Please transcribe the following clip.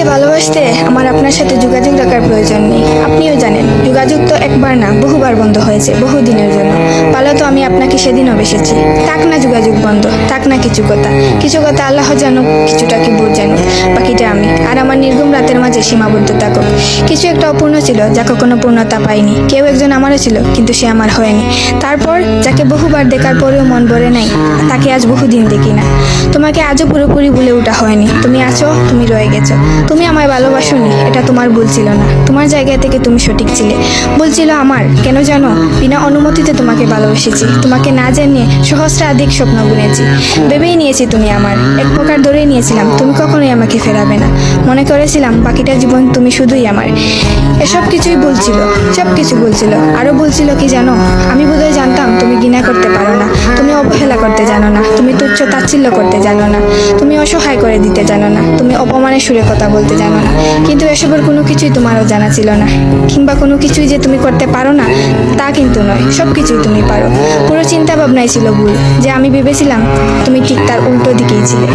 আমাকে ভালোবাসতে আমার আপনার সাথে যোগাযোগ রাখার প্রয়োজন নেই। আপনিও জানেন যোগাযোগ তো একবার না বহুবার বন্ধ হয়েছে, বহুদিনের জন্য। ভালো তো আমি আপনাকে সেদিনও বেসেছি। থাক না যোগাযোগ বন্ধ, থাক না কিছু কথা। কিছু কথা আল্লাহ জানুক, কিছুটা কি বুঝ জানুক, বাকিটা আমি। আর আমার নির্গম রাতের মাঝে সীমাবদ্ধ থাকুক। কিছু একটা অপূর্ণ ছিল যা কখনো পূর্ণতা পায়নি। কেউ একজন আমারও ছিল, কিন্তু সে আমার হয়নি। তারপর যাকে বহুবার দেখার পরেও মন ভরে নাই, তাকে আজ বহুদিন দেখি না। তোমাকে আজও পুরোপুরি ভুলে ওঠা হয়নি। তুমি আছো, তুমি রয়ে গেছো। তুমি আমায় ভালোবাসোনি, এটা তোমার ভুল ছিল না। তোমার জায়গা থেকে তুমি সঠিক ছিলে। ভুল ছিল আমার। কেন জানো? বিনা অনুমতিতে তোমাকে ভালোবেসেছি। তোমাকে না জানিয়ে সহস্রাধিক স্বপ্ন বুনেছি। ভেবেই নিয়েছি তুমি আমার। এক প্রকার ধরেই নিয়েছিলাম তুমি কখনোই আমাকে ফেরাবে না। মনে করেছিলাম বাকিটা জীবন তুমি শুধুই আমার। এসব কিছুই ভুল ছিল, সব কিছু ভুল ছিল। আরো ভুল ছিল কি জানো? আমি বোধহয় জানতাম তুমি ঘৃণা করতে পারো না, তুমি অবহেলা করতে জানো না, তুমি তুচ্ছ তাচ্ছিল্য করতে জানো না, তুমি অসহায় করে দিতে জানো না, তুমি অপমানের সুরে কথা বলতে জানো না। কিন্তু এসবের কোনো কিছুই তোমারও জানা ছিল না। কিংবা কোনো কিছুই যে তুমি করতে পারো না তা কিন্তু নয়, সব কিছুই তুমি পারো। পুরো চিন্তা ভাবনাই ছিল ভুল। যে আমি ভেবেছিলাম তুমি ঠিক তার উল্টো দিকেই ছিলে।